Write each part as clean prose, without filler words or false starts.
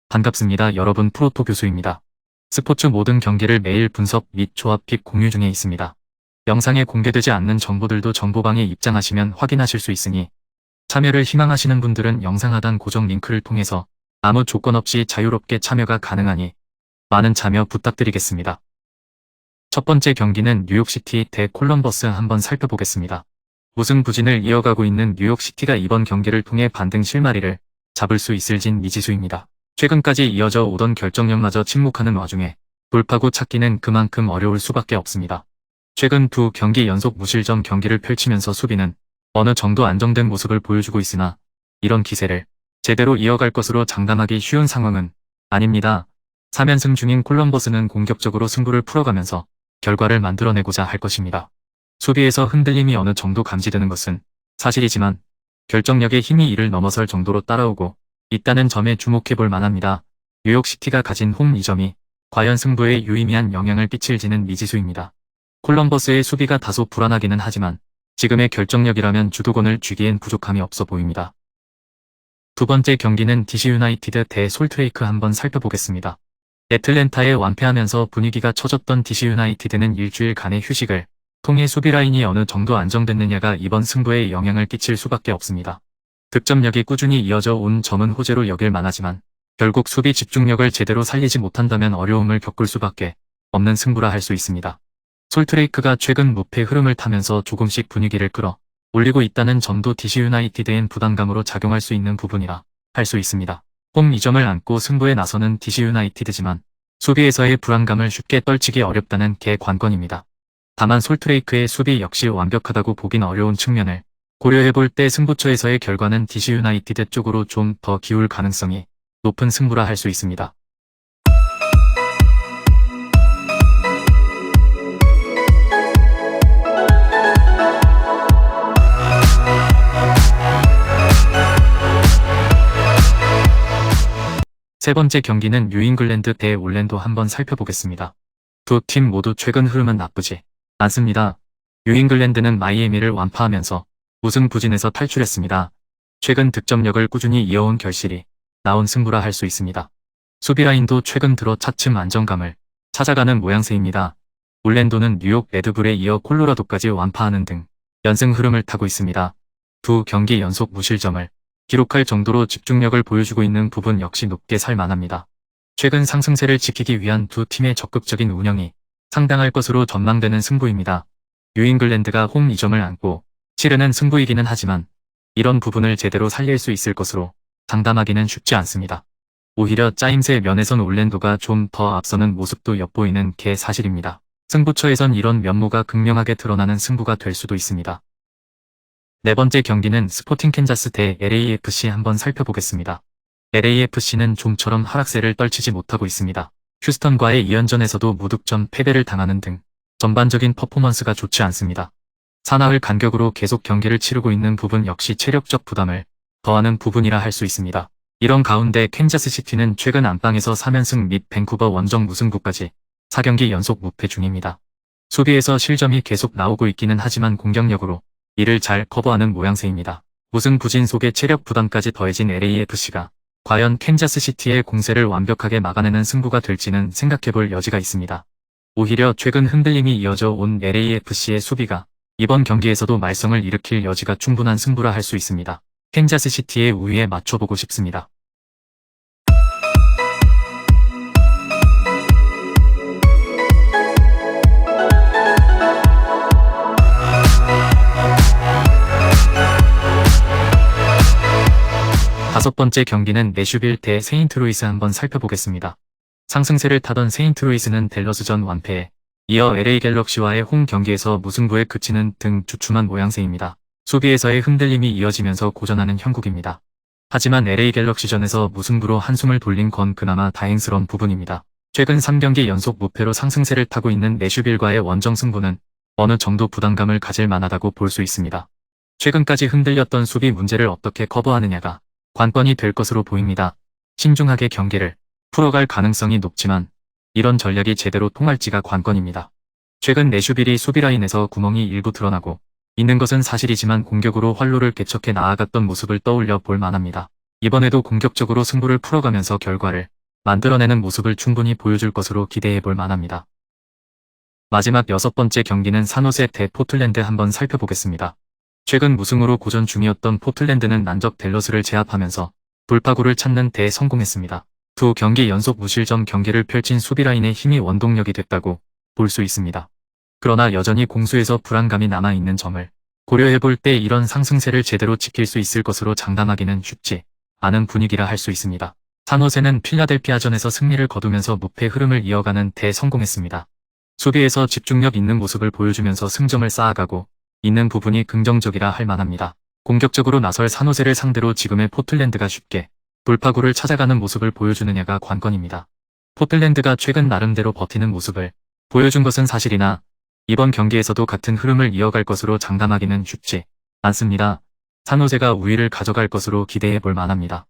반갑습니다. 여러분, 프로토 교수입니다. 스포츠 모든 경기를 매일 분석 및 조합 픽 공유 중에 있습니다. 영상에 공개되지 않는 정보들도 정보방에 입장하시면 확인하실 수 있으니 참여를 희망하시는 분들은 영상 하단 고정 링크를 통해서 아무 조건 없이 자유롭게 참여가 가능하니 많은 참여 부탁드리겠습니다. 첫 번째 경기는 뉴욕시티 대 콜럼버스 한번 살펴보겠습니다. 우승 부진을 이어가고 있는 뉴욕시티가 이번 경기를 통해 반등 실마리를 잡을 수 있을진 미지수입니다. 최근까지 이어져 오던 결정력마저 침묵하는 와중에 돌파구 찾기는 그만큼 어려울 수밖에 없습니다. 최근 두 경기 연속 무실점 경기를 펼치면서 수비는 어느 정도 안정된 모습을 보여주고 있으나 이런 기세를 제대로 이어갈 것으로 장담하기 쉬운 상황은 아닙니다. 3연승 중인 콜럼버스는 공격적으로 승부를 풀어가면서 결과를 만들어내고자 할 것입니다. 수비에서 흔들림이 어느 정도 감지되는 것은 사실이지만 결정력의 힘이 이를 넘어설 정도로 따라오고 있다는 점에 주목해볼 만합니다. 뉴욕시티가 가진 홈 2점이 과연 승부에 유의미한 영향을 끼칠지는 미지수입니다. 콜럼버스의 수비가 다소 불안하기는 하지만 지금의 결정력이라면 주도권을 쥐기엔 부족함이 없어 보입니다. 두 번째 경기는 DC 유나이티드 대 솔트레이크 한번 살펴보겠습니다. 애틀랜타에 완패하면서 분위기가 처졌던 DC 유나이티드는 일주일간의 휴식을 통해 수비 라인이 어느 정도 안정됐느냐가 이번 승부에 영향을 끼칠 수밖에 없습니다. 득점력이 꾸준히 이어져 온 점은 호재로 여길 만하지만 결국 수비 집중력을 제대로 살리지 못한다면 어려움을 겪을 수밖에 없는 승부라 할 수 있습니다. 솔트레이크가 최근 무패 흐름을 타면서 조금씩 분위기를 끌어 올리고 있다는 점도 DC 유나이티드엔 부담감으로 작용할 수 있는 부분이라 할 수 있습니다. 홈 2점을 안고 승부에 나서는 DC 유나이티드지만 수비에서의 불안감을 쉽게 떨치기 어렵다는 게 관건입니다. 다만 솔트레이크의 수비 역시 완벽하다고 보긴 어려운 측면을 고려해볼 때 승부처에서의 결과는 DC 유나이티드 쪽으로 좀 더 기울 가능성이 높은 승부라 할 수 있습니다. 세 번째 경기는 뉴잉글랜드 대 올랜도 한번 살펴보겠습니다. 두 팀 모두 최근 흐름은 나쁘지 않습니다. 뉴잉글랜드는 마이애미를 완파하면서 우승 부진에서 탈출했습니다. 최근 득점력을 꾸준히 이어온 결실이 나온 승부라 할 수 있습니다. 수비라인도 최근 들어 차츰 안정감을 찾아가는 모양새입니다. 올랜도는 뉴욕 레드불에 이어 콜로라도까지 완파하는 등 연승 흐름을 타고 있습니다. 두 경기 연속 무실점을 기록할 정도로 집중력을 보여주고 있는 부분 역시 높게 살 만합니다. 최근 상승세를 지키기 위한 두 팀의 적극적인 운영이 상당할 것으로 전망되는 승부입니다. 뉴잉글랜드가 홈 2점을 안고 치르는 승부이기는 하지만 이런 부분을 제대로 살릴 수 있을 것으로 장담하기는 쉽지 않습니다. 오히려 짜임새 면에선 올랜도가 좀 더 앞서는 모습도 엿보이는 게 사실입니다. 승부처에선 이런 면모가 극명하게 드러나는 승부가 될 수도 있습니다. 네 번째 경기는 스포팅 캔자스 대 LAFC 한번 살펴보겠습니다. LAFC는 좀처럼 하락세를 떨치지 못하고 있습니다. 휴스턴과의 2연전에서도 무득점 패배를 당하는 등 전반적인 퍼포먼스가 좋지 않습니다. 사나흘 간격으로 계속 경기를 치르고 있는 부분 역시 체력적 부담을 더하는 부분이라 할 수 있습니다. 이런 가운데 캔자스시티는 최근 안방에서 3연승 및 밴쿠버 원정 무승부까지 4경기 연속 무패 중입니다. 수비에서 실점이 계속 나오고 있기는 하지만 공격력으로 이를 잘 커버하는 모양새입니다. 우승 부진 속에 체력 부담까지 더해진 LAFC가 과연 캔자스시티의 공세를 완벽하게 막아내는 승부가 될지는 생각해볼 여지가 있습니다. 오히려 최근 흔들림이 이어져 온 LAFC의 수비가 이번 경기에서도 말썽을 일으킬 여지가 충분한 승부라 할 수 있습니다. 캔자스시티의 우위에 맞춰보고 싶습니다. 다섯 번째 경기는 내슈빌 대 세인트루이스 한번 살펴보겠습니다. 상승세를 타던 세인트루이스는 댈러스전 완패에 이어 LA 갤럭시와의 홈 경기에서 무승부에 그치는 등 주춤한 모양새입니다. 수비에서의 흔들림이 이어지면서 고전하는 형국입니다. 하지만 LA 갤럭시전에서 무승부로 한숨을 돌린 건 그나마 다행스러운 부분입니다. 최근 3경기 연속 무패로 상승세를 타고 있는 내슈빌과의 원정 승부는 어느 정도 부담감을 가질 만하다고 볼 수 있습니다. 최근까지 흔들렸던 수비 문제를 어떻게 커버하느냐가 관건이 될 것으로 보입니다. 신중하게 경기를 풀어갈 가능성이 높지만 이런 전략이 제대로 통할지가 관건입니다. 최근 내슈빌이 수비라인에서 구멍이 일부 드러나고 있는 것은 사실이지만 공격으로 활로를 개척해 나아갔던 모습을 떠올려 볼 만합니다. 이번에도 공격적으로 승부를 풀어가면서 결과를 만들어내는 모습을 충분히 보여줄 것으로 기대해 볼 만합니다. 마지막 6번째 경기는 산호세 대 포틀랜드 한번 살펴보겠습니다. 최근 무승으로 고전 중이었던 포틀랜드는 난적 댈러스를 제압하면서 돌파구를 찾는 데 성공했습니다. 두 경기 연속 무실점 경기를 펼친 수비라인의 힘이 원동력이 됐다고 볼 수 있습니다. 그러나 여전히 공수에서 불안감이 남아있는 점을 고려해볼 때 이런 상승세를 제대로 지킬 수 있을 것으로 장담하기는 쉽지 않은 분위기라 할 수 있습니다. 산호세는 필라델피아전에서 승리를 거두면서 무패 흐름을 이어가는 데 성공했습니다. 수비에서 집중력 있는 모습을 보여주면서 승점을 쌓아가고 있는 부분이 긍정적이라 할 만합니다. 공격적으로 나설 산호세를 상대로 지금의 포틀랜드가 쉽게 돌파구를 찾아가는 모습을 보여주느냐가 관건입니다. 포틀랜드가 최근 나름대로 버티는 모습을 보여준 것은 사실이나 이번 경기에서도 같은 흐름을 이어갈 것으로 장담하기는 쉽지 않습니다. 산호세가 우위를 가져갈 것으로 기대해 볼 만합니다.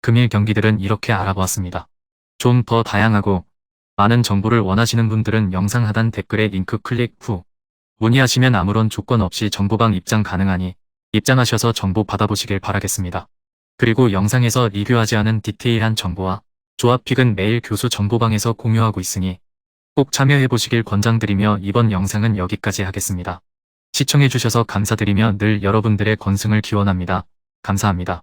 금일 경기들은 이렇게 알아보았습니다. 좀 더 다양하고 많은 정보를 원하시는 분들은 영상 하단 댓글에 링크 클릭 후 문의하시면 아무런 조건 없이 정보방 입장 가능하니 입장하셔서 정보 받아보시길 바라겠습니다. 그리고 영상에서 리뷰하지 않은 디테일한 정보와 조합픽은 매일 교수 정보방에서 공유하고 있으니 꼭 참여해보시길 권장드리며 이번 영상은 여기까지 하겠습니다. 시청해주셔서 감사드리며 늘 여러분들의 건승을 기원합니다. 감사합니다.